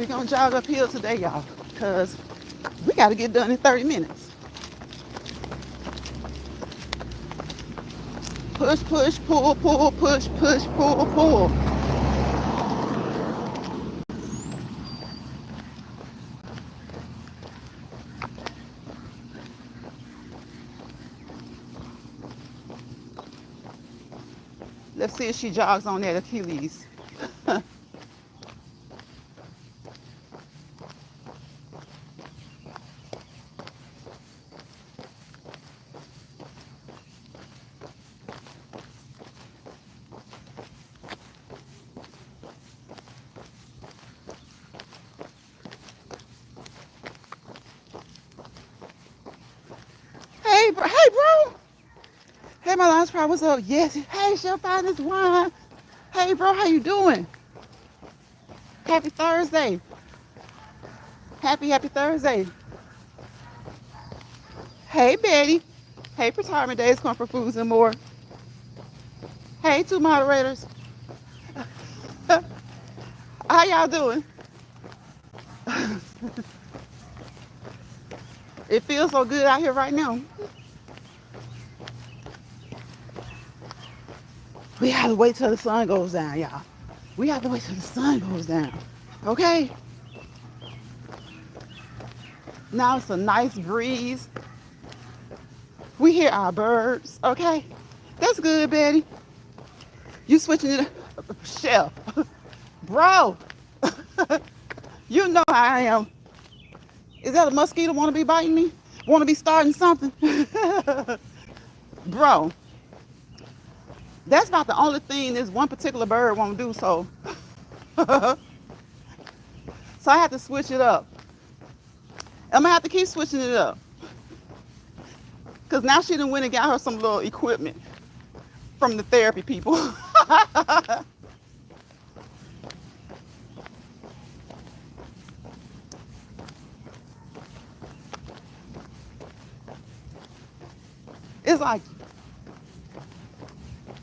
We're gonna jog uphill today, y'all, because we gotta get done in 30 minutes. Push, push, pull, pull, push, push, pull, pull. Let's see if she jogs on that Achilles. Hey, bro. Hey, bro. Hey, my lunch probably what's up? Yes. Hey, she'll find this wine. Hey, bro, how you doing? Happy Thursday. Happy Thursday. Hey, Betty. Hey, Retirement Days, Comfort Foods and more. Hey, two moderators. How y'all doing? It feels so good out here right now. We have to wait till the sun goes down, y'all. We have to wait till the sun goes down. Okay? Now it's a nice breeze. We hear our birds. Okay? That's good, Betty. You switching it up. Chef. Bro. You know how I am. Is that a mosquito want to be biting me? Want to be starting something? Bro. That's not the only thing this one particular bird won't do, so. So I have to switch it up. I'm gonna have to keep switching it up. Cause now she done went and got her some little equipment from the therapy people. It's like,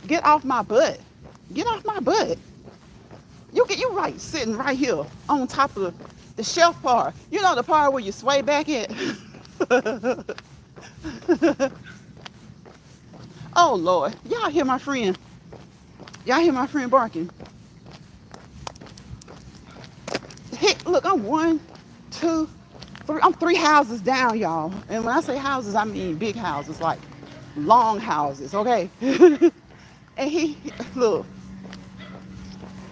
get off my butt. Get off my butt. You right sitting right here on top of the shelf part. You know the part where you sway back at? Oh Lord. Y'all hear my friend. Y'all hear my friend barking. Hey, look, I'm one, two, three. I'm three houses down, y'all. And when I say houses, I mean big houses, like long houses, okay? And look,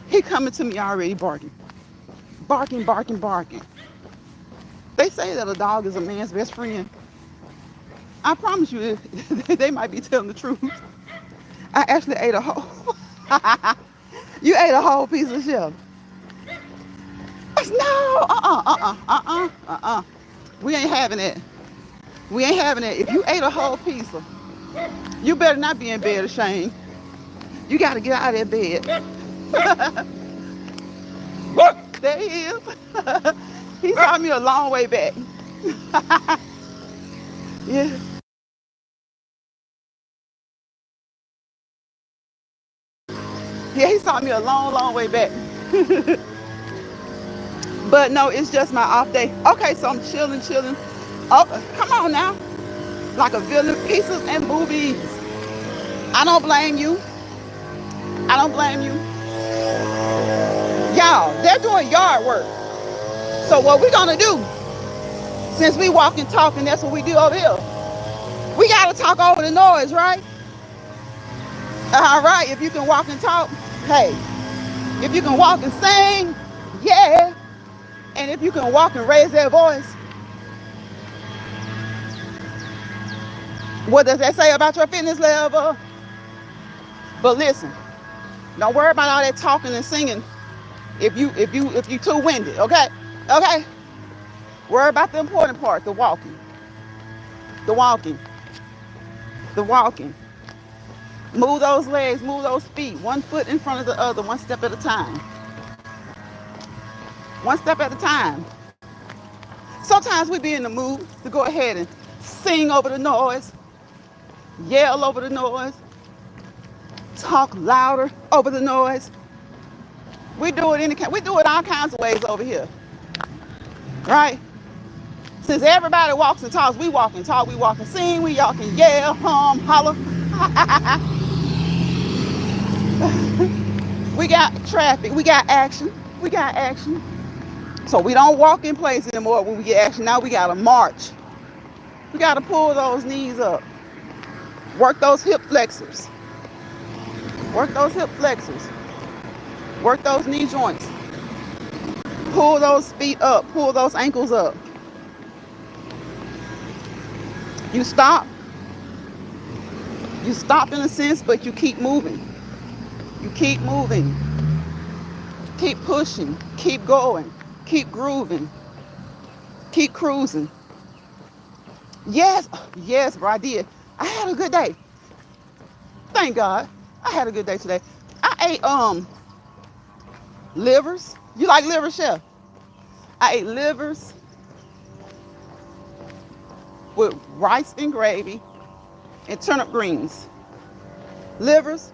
he coming to me already barking. Barking, barking, barking. They say that a dog is a man's best friend. I promise you, they might be telling the truth. I actually ate a whole. You ate a whole piece of shell. No, We ain't having it. We ain't having it. If you ate a whole piece of, you better not be in bed ashamed. You got to get out of that bed. There he is. He saw me a long way back. Yeah. Yeah, he saw me a long, long way back. But no, it's just my off day. Okay, so I'm chilling, chilling. Oh, come on now. Like a villain, pieces and movies. I don't blame you. I don't blame you. Y'all, they're doing yard work. So what we gonna do, since we walk and talk, and that's what we do over here, we gotta talk over the noise, right? All right, if you can walk and talk, hey. If you can walk and sing, yeah. And if you can walk and raise that voice, what does that say about your fitness level? But listen, don't worry about all that talking and singing if you too winded, okay? Okay? Worry about the important part, the walking. The walking. The walking. Move those legs, move those feet, one foot in front of the other, one step at a time. One step at a time. Sometimes we be in the mood to go ahead and sing over the noise, yell over the noise, talk louder over the noise. We do it all kinds of ways over here. right? Since everybody walks and talks, we walk and talk, we walk and sing, we y'all can yell, hum, holler. We got traffic, we got action, we got action. So we don't walk in place anymore when we get action. Now we gotta march. We gotta pull those knees up. Work those hip flexors. Work those hip flexors. Work those knee joints. Pull those feet up. Pull those ankles up. You stop. You stop in a sense, but you keep moving. You keep moving. Keep pushing. Keep going. Keep grooving. Keep cruising. Yes, yes, bro, I did. I had a good day. Thank God. I had a good day today. I ate livers. You like liver, chef? I ate livers with rice and gravy and turnip greens. Livers,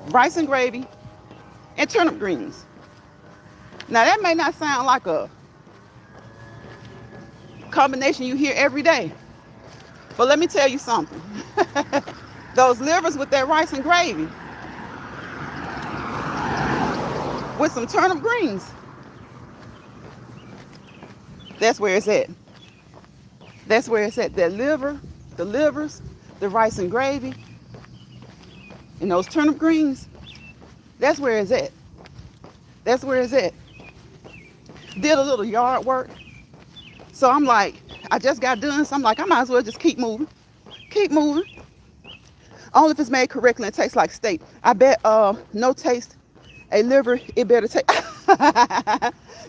rice and gravy, and turnip greens. Now that may not sound like a combination you hear every day, but let me tell you something. Those livers with that rice and gravy with some turnip greens, that's where it's at. That's where it's at. That liver, the livers, the rice and gravy, and those turnip greens, that's where it's at. That's where it's at. Did a little yard work. So I'm like, I just got done, so I'm like, I might as well just keep moving. Keep moving. Only if it's made correctly and tastes like steak. I bet no taste, a liver, it better taste,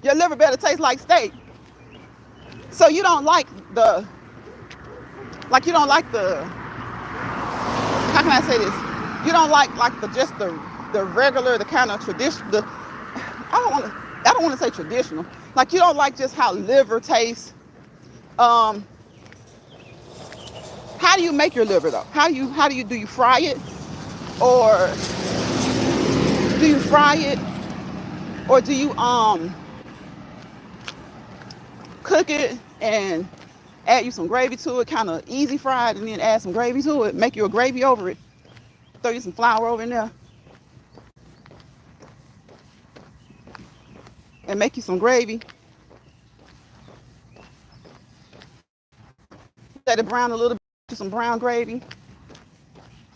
your liver better taste like steak. So you don't like the, you don't like the, how can I say this? You don't like the just the regular, the kind of tradition, the, I don't want to say traditional. Like you don't like just how liver tastes. How do you make your liver though? Do you fry it? Or do you fry it? Or do you cook it and add you some gravy to it, kind of easy fried, and then add some gravy to it, make you a gravy over it, throw you some flour over in there, and make you some gravy. Let it brown a little bit, some brown gravy.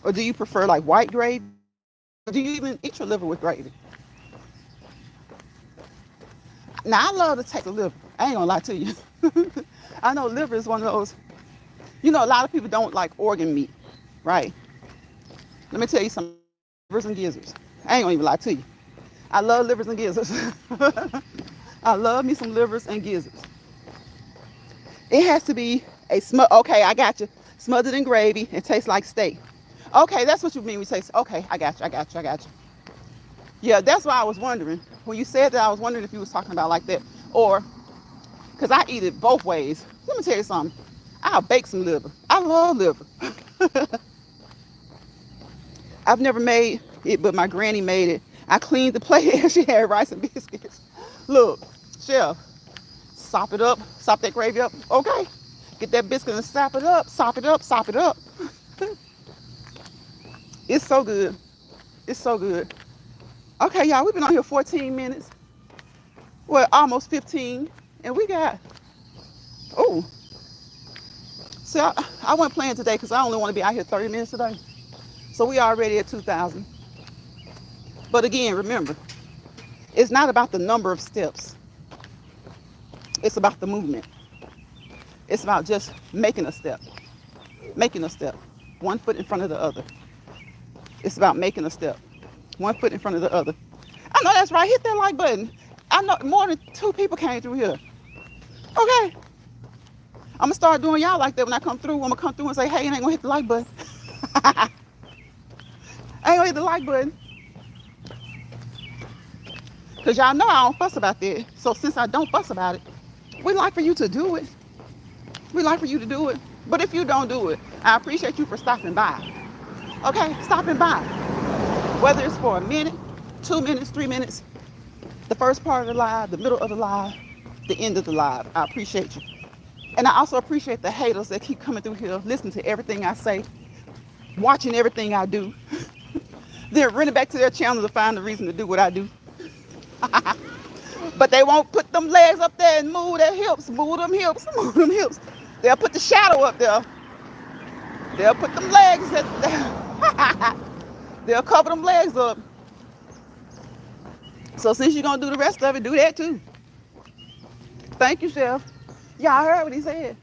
Or do you prefer like white gravy? Or do you even eat your liver with gravy? Now I love the taste of liver. I ain't gonna lie to you. I know liver is one of those, a lot of people don't like organ meat, right? Let me tell you some livers and gizzards. I ain't gonna even lie to you. I love livers and gizzards. I love me some livers and gizzards. It has to be okay, I got you. Smothered in gravy. It tastes like steak. Okay, that's what you mean. We say, okay, I got you. Yeah, that's why I was wondering. When you said that, I was wondering if you was talking about like that. Or, because I eat it both ways. Let me tell you something. I'll bake some liver. I love liver. I've never made it, but my granny made it. I cleaned the plate and she had rice and biscuits. Look, chef, sop it up, sop that gravy up. Okay, get that biscuit and sop it up. It's so good. It's so good. Okay, y'all, we've been on here 14 minutes. Well, almost 15. And we got, see, I wasn't playing today because I only want to be out here 30 minutes today. So we already at 2,000. But again, remember, it's not about the number of steps. It's about the movement. It's about just making a step. One foot in front of the other. It's about making a step. One foot in front of the other. I know that's right. Hit that like button. I know more than 2 people came through here. Okay. I'm going to start doing y'all like that when I come through. I'm going to come through and say, hey, you ain't going to hit the like button. I ain't going to hit the like button. Because y'all know I don't fuss about that. So since I don't fuss about it, we like for you to do it. But if you don't do it, I appreciate you for stopping by. Okay, stopping by. Whether it's for a minute, 2 minutes, 3 minutes, the first part of the live, the middle of the live, the end of the live. I appreciate you. And I also appreciate the haters that keep coming through here, listening to everything I say, watching everything I do. They're running back to their channel to find the reason to do what I do. But they won't put them legs up there and move their hips, move them hips, move them hips. They'll put the shadow up there. They'll put them legs at they'll cover them legs up. So since you're gonna do the rest of it, do that too. Thank you, Chef. Y'all heard what he said.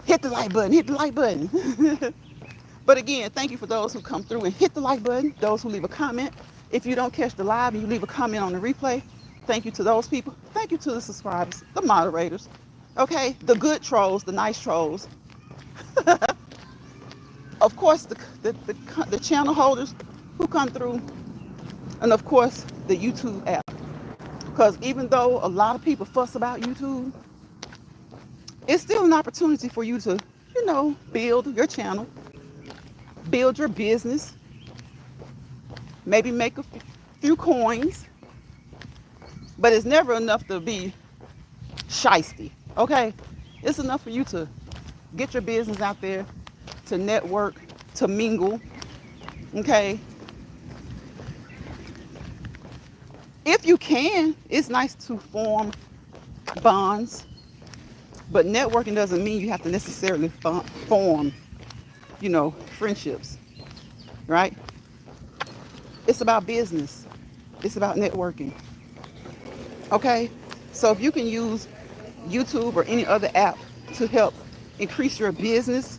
Hit the like button, hit the like button. But again, thank you for those who come through and hit the like button, those who leave a comment. If you don't catch the live and you leave a comment on the replay, thank you to those people. Thank you to the subscribers, the moderators, okay? The good trolls, the nice trolls. Of course, the channel holders who come through, and of course, the YouTube app. Because even though a lot of people fuss about YouTube, it's still an opportunity for you to, build your channel, build your business, maybe make a few coins, but it's never enough to be shiesty, okay? It's enough for you to get your business out there, to network, to mingle, okay? If you can, it's nice to form bonds, but networking doesn't mean you have to necessarily form, friendships, right? It's about business. It's about networking, okay? So if you can use YouTube or any other app to help increase your business,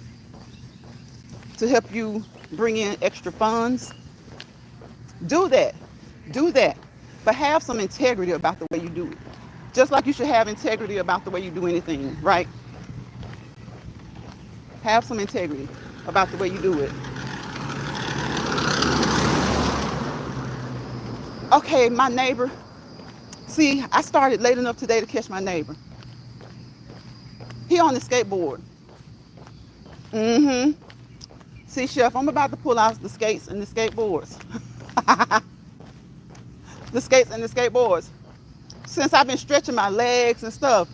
to help you bring in extra funds, do that. Do that. But have some integrity about the way you do it. Just like you should have integrity about the way you do anything, right? Have some integrity about the way you do it. Okay, my neighbor. See, I started late enough today to catch my neighbor. He on the skateboard. See, Chef, I'm about to pull out the skates and the skateboards. The skates and the skateboards. Since I've been stretching my legs and stuff,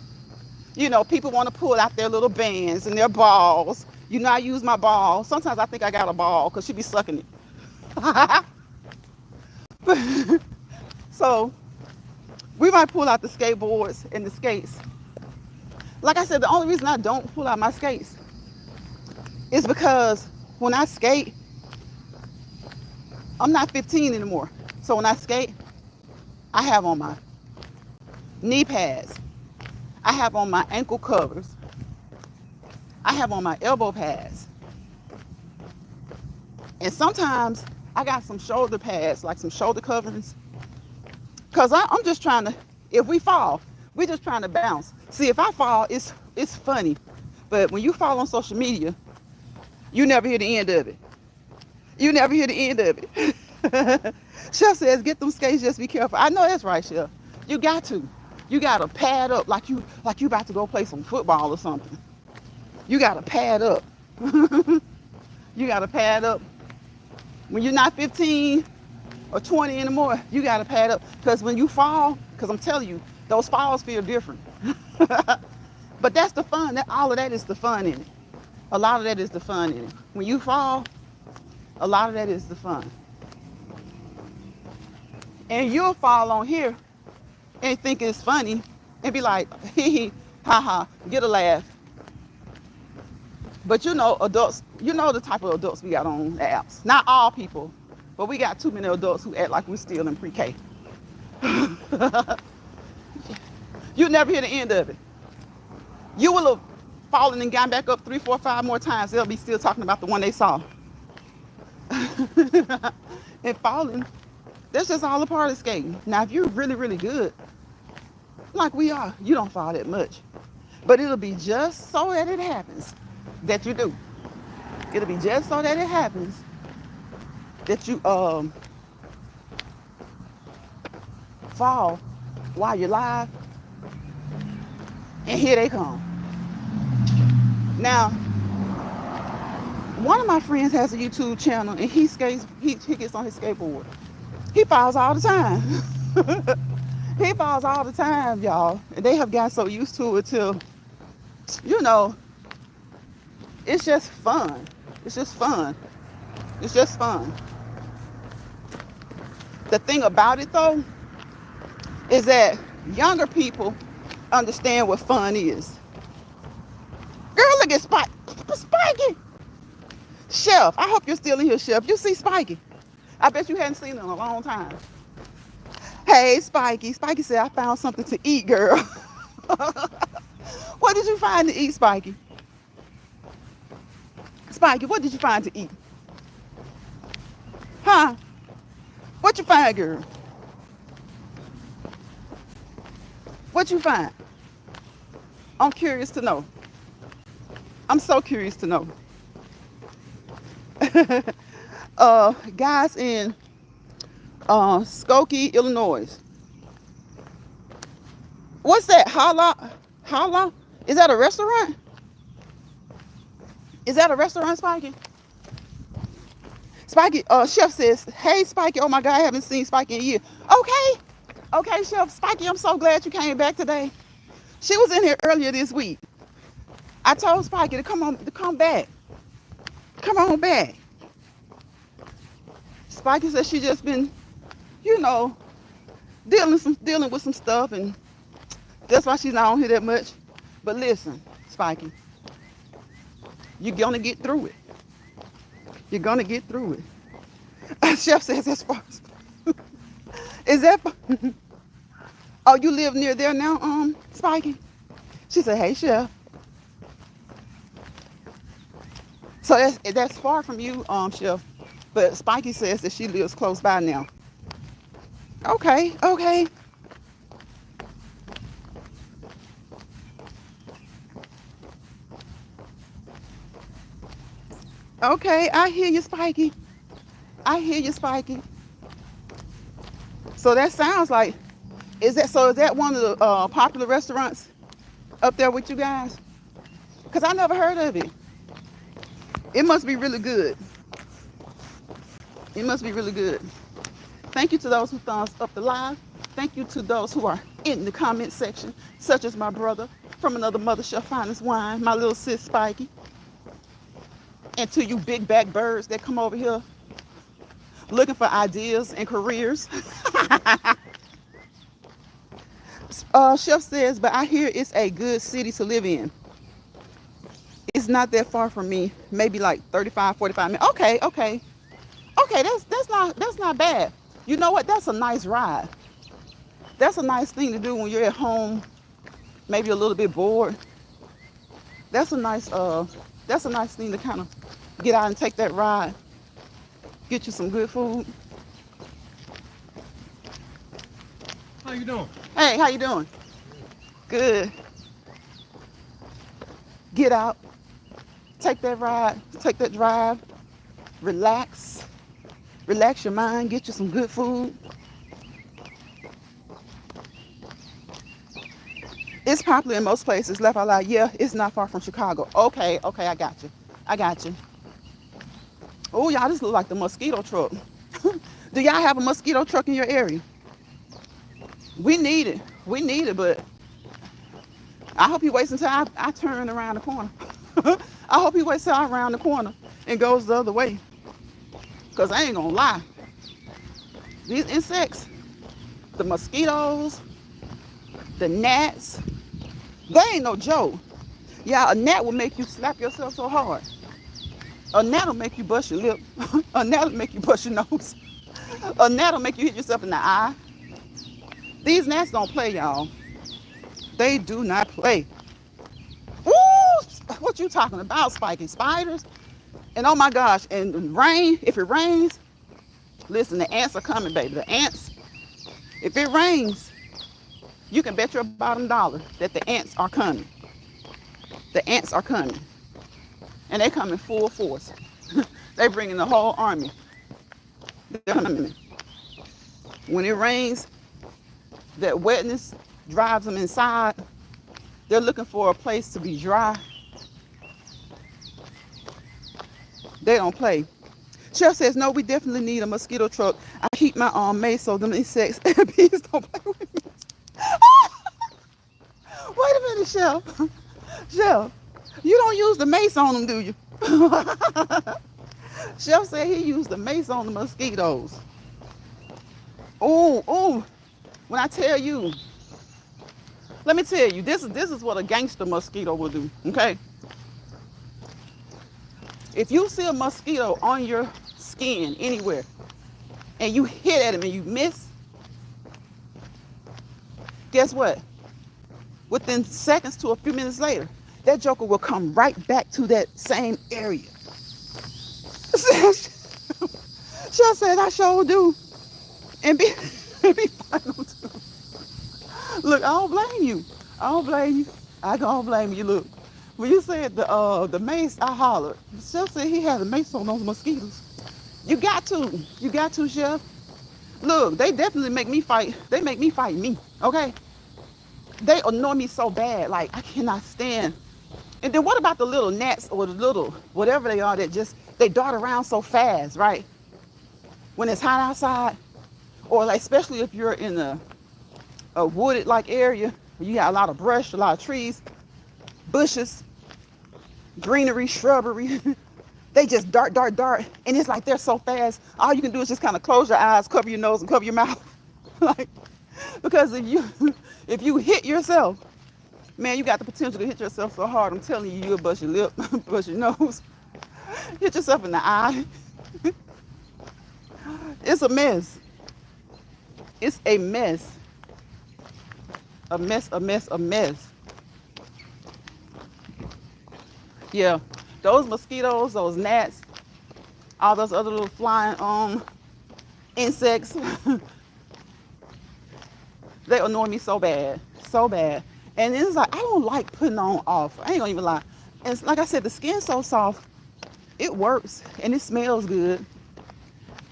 people want to pull out their little bands and their balls. I use my ball. Sometimes I think I got a ball because she be sucking it. So we might pull out the skateboards and the skates. Like I said, the only reason I don't pull out my skates is because when I skate, I'm not 15 anymore. So when I skate, I have on my knee pads. I have on my ankle covers. I have on my elbow pads. And sometimes I got some shoulder pads, like some shoulder coverings. Because I'm just trying to, if we fall, we're just trying to bounce. See, if I fall, it's funny. But when you fall on social media, you never hear the end of it. You never hear the end of it. Chef says, get them skates, just be careful. I know that's right, Chef. You got to. You got to pad up like you about to go play some football or something. You got to pad up. You got to pad up. When you're not 15 or 20 anymore, you got to pad up. Because when you fall, because I'm telling you, those falls feel different. But that's the fun. All of that is the fun in it. A lot of that is the fun in it. When you fall, a lot of that is the fun. And you'll fall on here and think it's funny and be like, hee hee, ha ha, get a laugh. But adults, the type of adults we got on the apps. Not all people, but we got too many adults who act like we're still in pre-K. You never hear the end of it. You will have fallen and gone back up 3, 4, 5 more times. They'll be still talking about the one they saw. And falling, that's just all a part of skating. Now, if you're really, really good, like we are, you don't fall that much. But it'll be just so that it happens that you do. It'll be just so that it happens that you fall while you're live, and here they come. Now, one of my friends has a YouTube channel, and he skates. He gets on his skateboard. He falls all the time. He falls all the time, y'all. And they have gotten so used to it till, you know, it's just fun. It's just fun. It's just fun. The thing about it though is that younger people understand what fun is. Girl, look at Spiky. Chef, I hope you're still in here, Chef. You see Spiky? I bet you hadn't seen him in a long time. Hey, Spiky. Spiky said, I found something to eat, girl. What did you find to eat, Spiky? Spiky, what did you find to eat? Huh? What you find, girl? What you find? I'm curious to know. I'm so curious to know. Guys in Skokie, Illinois. What's that? Hala? Is that a restaurant? Is that a restaurant, Spiky? Spiky, Chef says, hey, Spiky, oh my God, I haven't seen Spiky in a year. Okay, Chef. Spiky, I'm so glad you came back today. She was in here earlier this week. I told Spiky to come back. Come on back. Spiky said she just been, you know, dealing with some stuff, and that's why she's not on here that much. But listen, Spiky, you're gonna get through it. You're gonna get through it. Chef says as far as is that oh, you live near there now, Spiky? She said, hey, Chef. So that's far from you, Chef. But Spiky says that she lives close by now. Okay. Okay, I hear you, Spiky. So that sounds like, is that one of the popular restaurants up there with you guys? Because I never heard of it. It must be really good. Thank you to those who thumbs up the live. Thank you to those who are in the comment section, such as my brother from another mother, Chef Finest Wine, my little sis Spiky. And to you big back birds that come over here looking for ideas and careers. Chef says, but I hear it's a good city to live in. It's not that far from me, maybe like 35, 45 minutes. Okay, that's not bad. You know what? That's a nice ride. That's a nice thing to do when you're at home, maybe a little bit bored. That's a nice thing to kind of get out and take that ride. Get you some good food. How you doing? Hey, how you doing? Good. Get out, take that ride, take that drive, relax your mind, get you some good food. It's popular in most places. Left out loud. Yeah, it's not far from Chicago. Okay, I got you. Oh, y'all, this look like the mosquito truck. Do y'all have a mosquito truck in your area? We need it, but I hope he waits until I turn around the corner. I hope he waits till I around the corner and goes the other way. Because I ain't gonna lie. These insects, the mosquitoes, the gnats, they ain't no joke. Yeah, a gnat will make you slap yourself so hard. A gnat will make you bust your lip. A gnat will make you bust your nose. A gnat will make you hit yourself in the eye. These gnats don't play, y'all. They do not play. Ooh, what you talking about, Spiky? Spiders? And oh my gosh, and rain, if it rains, listen, the ants are coming, baby. The ants, if it rains, you can bet your bottom dollar that the ants are coming. The ants are coming. And they come in full force. They bringing the whole army. They're coming. When it rains, that wetness drives them inside. They're looking for a place to be dry. They don't play. Chef says, no, we definitely need a mosquito truck. I keep my mace so them insects and bees don't play with me. a minute, Chef. Chef, you don't use the mace on them, do you? Chef said he used the mace on the mosquitoes. Oh. When I tell you, let me tell you, this is what a gangster mosquito will do, okay? If you see a mosquito on your skin anywhere and you hit at him and you miss, guess what? Within seconds to a few minutes later, that joker will come right back to that same area. Chef said, I sure do. And be final too. Look, I don't blame you. I don't blame you. I don't blame you. Look, when you said the mace, I hollered. Chef said he had a mace on those mosquitoes. You got to, Chef. Look, they definitely make me fight. They make me fight me, okay? They annoy me so bad, like I cannot stand. And then what about the little gnats or the little whatever they are that just they dart around so fast, right? When it's hot outside, or like especially if you're in a wooded like area, where you got a lot of brush, a lot of trees, bushes, greenery, shrubbery. They just dart, and it's like they're so fast. All you can do is just kind of close your eyes, cover your nose, and cover your mouth, like because if you hit yourself, man, you got the potential to hit yourself so hard. I'm telling you, you'll bust your lip, bust your nose, hit yourself in the eye. It's a mess. It's a mess. A mess. Yeah, those mosquitoes, those gnats, all those other little flying insects, they annoy me so bad. And it's like I don't like putting on off. I ain't gonna even lie. And it's, like I said, the skin's so soft, it works and it smells good.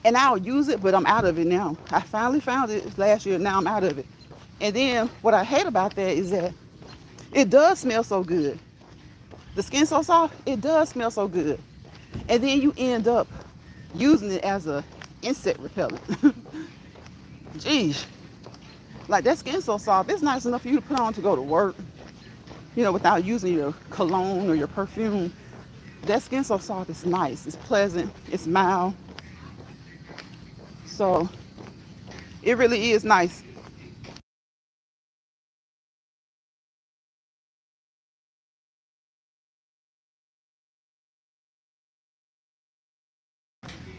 And I'll use it, but I'm out of it now. I finally found it last year. Now I'm out of it. And then what I hate about that is that it does smell so good. The skin's so soft, it does smell so good. And then you end up using it as a insect repellent. Jeez. Like that skin's so soft, it's nice enough for you to put on to go to work, without using your cologne or your perfume. That skin's so soft, it's nice, it's pleasant, it's mild. So it really is nice.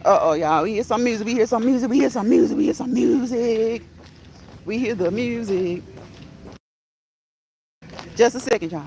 Uh-oh, y'all. We hear some music. We hear the music. Just a second, y'all.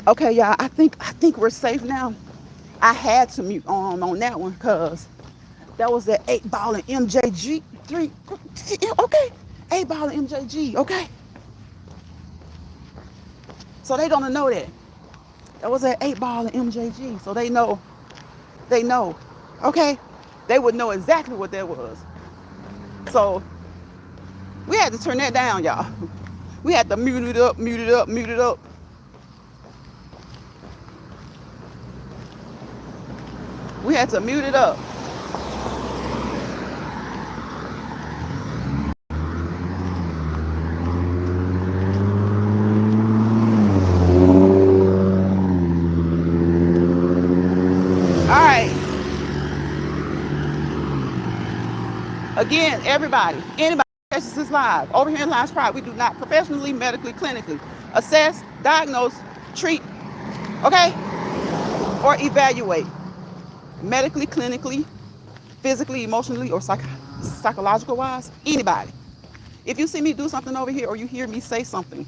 Okay, y'all. I think we're safe now. I had to mute on that one because that was that 8 ball and MJG 3. Okay, 8 ball and MJG. Okay, so they gonna know that was that 8 ball and MJG. So they know. Okay, they would know exactly what that was. So we had to turn that down, y'all. We had to mute it up. We had to mute it up. All right. Again, anybody catches this live, over here in Lions Pride, we do not professionally, medically, clinically assess, diagnose, treat, okay, or evaluate medically, clinically, physically, emotionally, or psychological wise, anybody. If you see me do something over here or you hear me say something,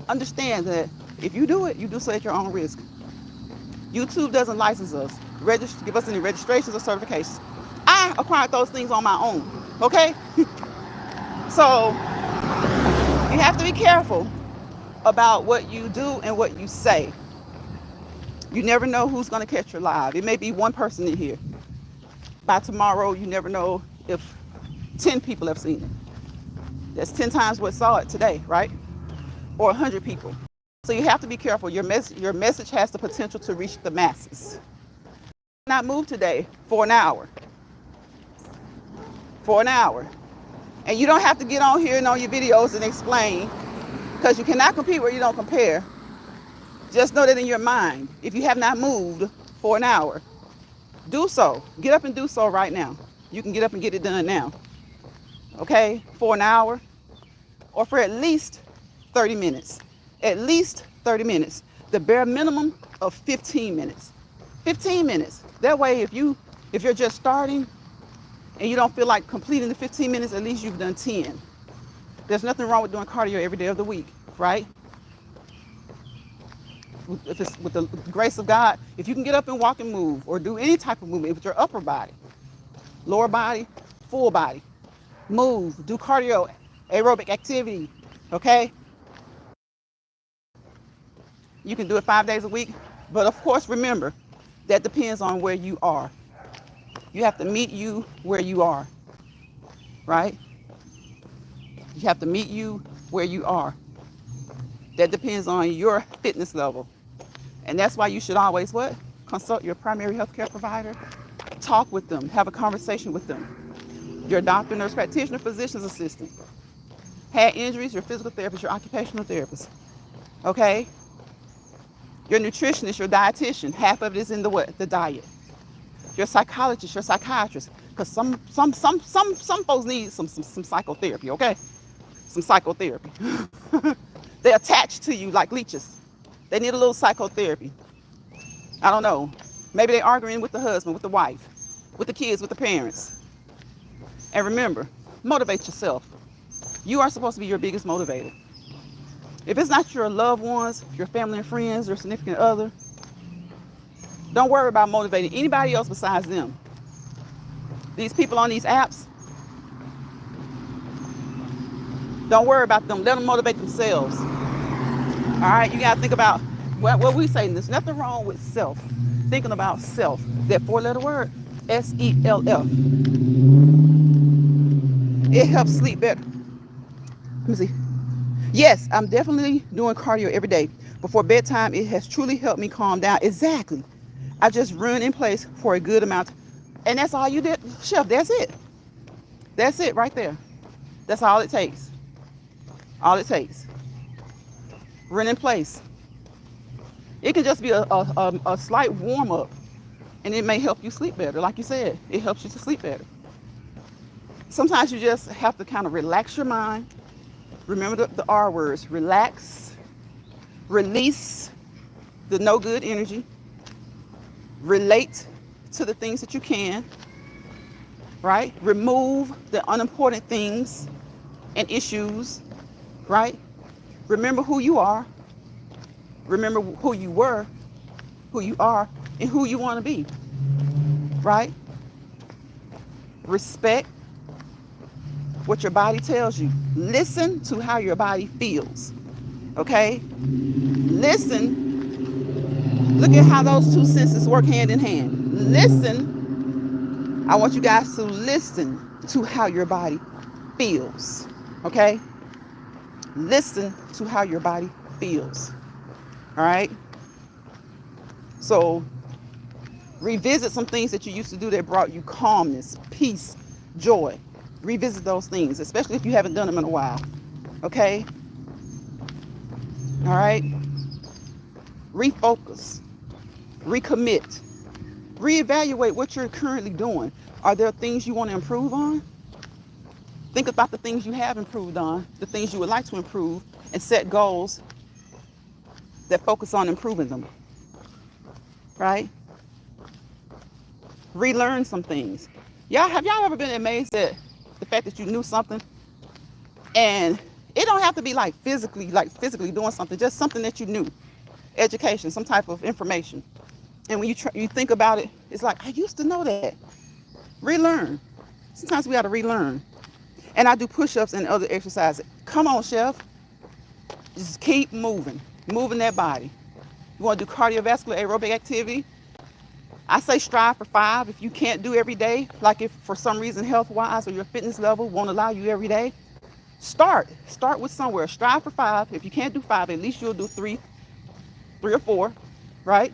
understand that if you do it, you do so at your own risk. YouTube doesn't license us, give us any registrations or certifications. I acquired those things on my own, okay? So you have to be careful about what you do and what you say. You never know who's going to catch your live. It may be one person in here. By tomorrow, you never know if 10 people have seen it. That's 10 times what saw it today, right? Or 100 people. So you have to be careful. Your message has the potential to reach the masses. Not move today for an hour. For an hour. And you don't have to get on here and on your videos and explain, because you cannot compete where you don't compare. Just know that in your mind, if you have not moved for an hour, do so. Get up and do so right now. You can get up and get it done now. Okay? For an hour or for at least 30 minutes. At least 30 minutes. The bare minimum of 15 minutes. 15 minutes. That way, if you're just starting and you don't feel like completing the 15 minutes, at least you've done 10. There's nothing wrong with doing cardio every day of the week, right? If it's with the grace of God, if you can get up and walk and move or do any type of movement with your upper body, lower body, full body, move, do cardio, aerobic activity, okay? You can do it 5 days a week, but of course, remember, that depends on where you are. You have to meet you where you are, right? You have to meet you where you are. That depends on your fitness level. And that's why you should always what? Consult your primary healthcare provider. Talk with them. Have a conversation with them. Your doctor, nurse practitioner, physician's assistant. Had injuries, your physical therapist, your occupational therapist. Okay? Your nutritionist, your dietitian. Half of it is in the what? The diet. Your psychologist, your psychiatrist. Because some folks need some psychotherapy, okay? Some psychotherapy. They attach to you like leeches. They need a little psychotherapy. I don't know. Maybe they're arguing with the husband, with the wife, with the kids, with the parents. And remember, motivate yourself. You are supposed to be your biggest motivator. If it's not your loved ones, your family and friends, your significant other, don't worry about motivating anybody else besides them. These people on these apps, don't worry about them. Let them motivate themselves. All right, you got to think about what we say. There's nothing wrong with self. Thinking about self. That four-letter word, S-E-L-F. It helps sleep better. Let me see. Yes, I'm definitely doing cardio every day. Before bedtime, it has truly helped me calm down. Exactly. I just run in place for a good amount. And that's all you did, Chef. That's it. That's it right there. That's all it takes. All it takes. Run in place. It can just be a slight warm up, and it may help you sleep better. Like you said, it helps you to sleep better. Sometimes you just have to kind of relax your mind. Remember the R words: relax, release the no good energy, relate to the things that you can, right? Remove the unimportant things and issues, right? Remember who you are. Remember who you were, who you are, and who you want to be, right? Respect what your body tells you. Listen to how your body feels, okay? Listen. Look at how those two senses work hand in hand. Listen. I want you guys to listen to how your body feels, okay? Listen to how your body feels. All right. So revisit some things that you used to do that brought you calmness, peace, joy. Revisit those things, especially if you haven't done them in a while. Okay. All right. Refocus, recommit, reevaluate what you're currently doing. Are there things you want to improve on? Think about the things you have improved on, the things you would like to improve, and set goals that focus on improving them, right? Relearn some things. Have y'all ever been amazed at the fact that you knew something? And it don't have to be like physically doing something, just something that you knew. Education, some type of information. And when you think about it, it's like, I used to know that. Relearn. Sometimes we got to relearn. And I do push-ups and other exercises. Come on, Chef. Just keep moving that body. You want to do cardiovascular aerobic activity? I say strive for 5. If you can't do every day, like if for some reason health-wise or your fitness level won't allow you every day, Start with somewhere. Strive for 5. If you can't do 5, at least you'll do 3 or 4, right?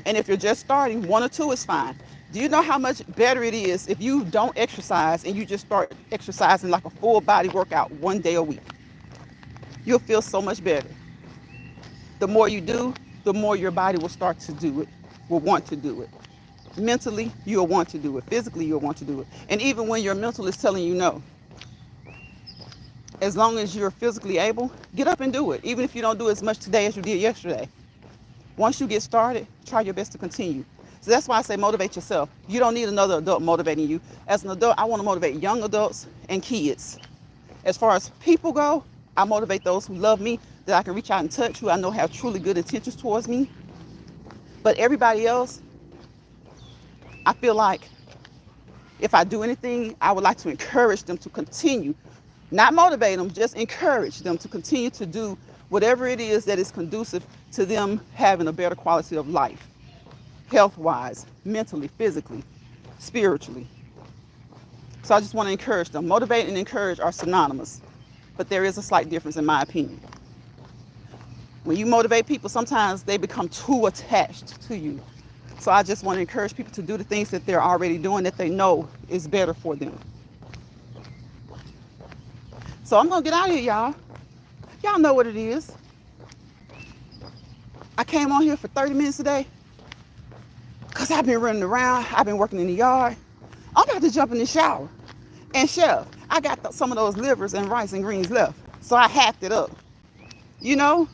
And if you're just starting, 1 or 2 is fine. Do you know how much better it is if you don't exercise and you just start exercising like a full body workout 1 day a week? You'll feel so much better. The more you do, the more your body will start to do it, will want to do it. Mentally, you'll want to do it. Physically, you'll want to do it. And even when your mental is telling you no, as long as you're physically able, get up and do it. Even if you don't do as much today as you did yesterday. Once you get started, try your best to continue. So that's why I say motivate yourself. You don't need another adult motivating you. As an adult, I want to motivate young adults and kids. As far as people go, I motivate those who love me, that I can reach out and touch, who I know have truly good intentions towards me. But everybody else, I feel like if I do anything, I would like to encourage them to continue. Not motivate them, just encourage them to continue to do whatever it is that is conducive to them having a better quality of life, health-wise, mentally, physically, spiritually. So I just want to encourage them. Motivate and encourage are synonymous, but there is a slight difference in my opinion. When you motivate people, sometimes they become too attached to you. So I just want to encourage people to do the things that they're already doing that they know is better for them. So I'm going to get out of here, y'all. Y'all know what it is. I came on here for 30 minutes today because I've been running around. I've been working in the yard. I'm about to jump in the shower. And chef, I got some of those livers and rice and greens left. So I hacked it up. You know,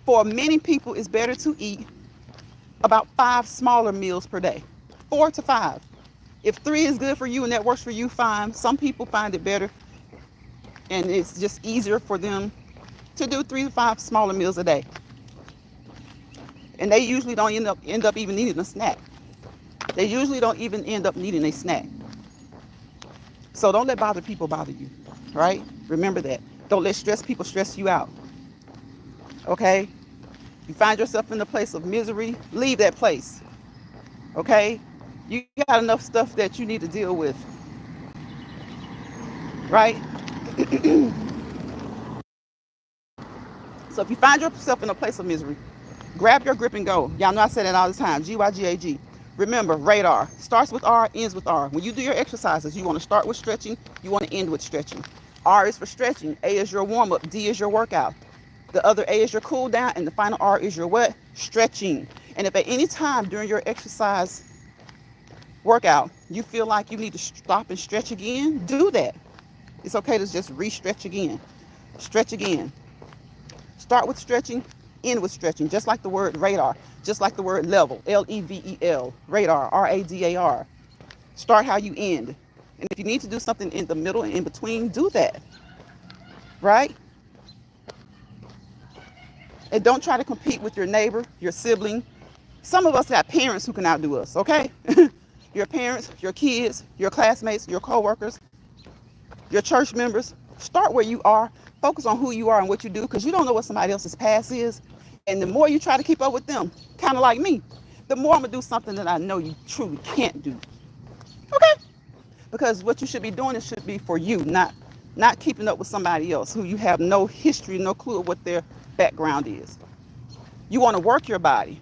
for many people, it's better to eat about 5 smaller meals per day. 4 to 5. If 3 is good for you and that works for you, fine. Some people find it better and it's just easier for them to do 3 to 5 smaller meals a day. And they usually don't end up even needing a snack. They usually don't even end up needing a snack. So don't let bothered people bother you, right? Remember that. Don't let stressed people stress you out. Okay? You find yourself in a place of misery, leave that place. Okay? You got enough stuff that you need to deal with. Right? So if you find yourself in a place of misery, grab your grip and go. Y'all know I say that all the time. GYGAG. Remember, radar starts with R, ends with R. When you do your exercises, you want to start with stretching. You want to end with stretching. R is for stretching. A is your warm-up. D is your workout. The other A is your cool down. And the final R is your what? Stretching. And if at any time during your exercise workout, you feel like you need to stop and stretch again, do that. It's okay to just re-stretch again. Stretch again. Start with stretching, end with stretching, just like the word radar, just like the word level, L-E-V-E-L, radar, R-A-D-A-R. Start how you end. And if you need to do something in the middle and in between, do that. Right? And don't try to compete with your neighbor, your sibling. Some of us got parents who can outdo us, okay? Your parents, your kids, your classmates, your coworkers, your church members. Start where you are. Focus on who you are and what you do, because you don't know what somebody else's past is. And the more you try to keep up with them, kind of like me, the more I'm going to do something that I know you truly can't do. Okay? Because what you should be doing, it should be for you, not keeping up with somebody else who you have no history, no clue of what their background is. You want to work your body,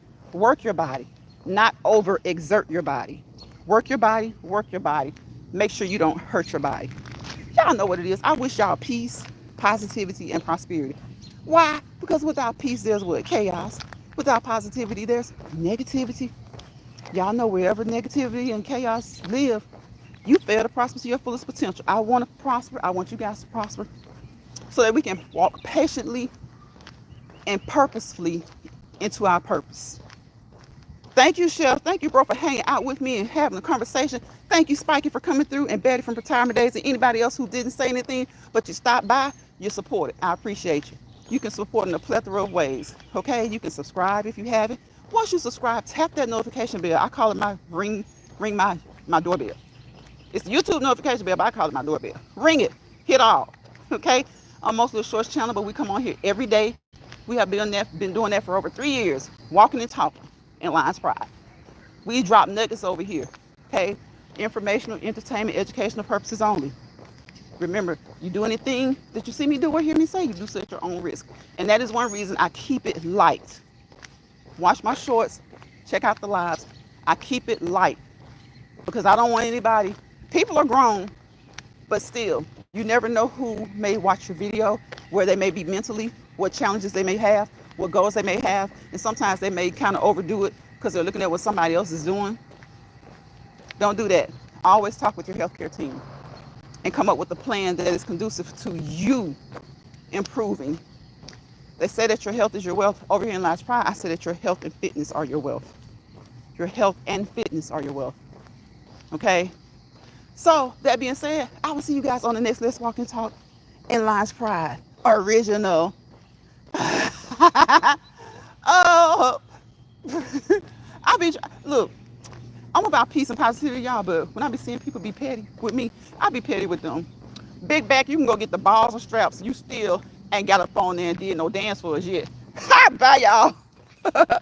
not overexert your body. Work your body, Make sure you don't hurt your body. Y'all know what it is. I wish y'all peace, positivity, and prosperity. Why? Because without peace, there's what? Chaos. Without positivity, there's negativity. Y'all know wherever negativity and chaos live, you fail to prosper to your fullest potential. I want to prosper. I want you guys to prosper so that we can walk patiently and purposefully into our purpose. Thank you, Chef. Thank you, bro, for hanging out with me and having a conversation. Thank you, Spiky, for coming through, and Betty from Retirement Days, and anybody else who didn't say anything, but you stopped by, you supported. I appreciate you. You can support in a plethora of ways, okay? You can subscribe if you haven't. Once you subscribe, tap that notification bell. I call it my ring my doorbell. It's the YouTube notification bell, but I call it my doorbell. Ring it, hit all, okay? on Most Little Shorts channel, but we come on here every day. We have been doing that for over 3 years, walking and talking in Lions Pride. We drop nuggets over here, okay? Informational, entertainment, educational purposes only. Remember, you do anything that you see me do or hear me say, you do so at your own risk. And that is one reason I keep it light. Watch my shorts, check out the lives. I keep it light because I don't want anybody, people are grown, but still, you never know who may watch your video, where they may be mentally, what challenges they may have, what goals they may have. And sometimes they may kind of overdo it because they're looking at what somebody else is doing. Don't do that. Always talk with your healthcare team and come up with a plan that is conducive to you improving. They say that your health is your wealth. Over here in Lions Pride, I say that your health and fitness are your wealth. Your health and fitness are your wealth. Okay? So, that being said, I will see you guys on the next Let's Walk and Talk in Lions Pride. Original. Oh, look, I'm about peace and positivity, y'all, but when I be seeing people be petty with me, I be petty with them. Big back, you can go get the balls and straps. You still ain't got up on there and did no dance for us yet. Bye, y'all.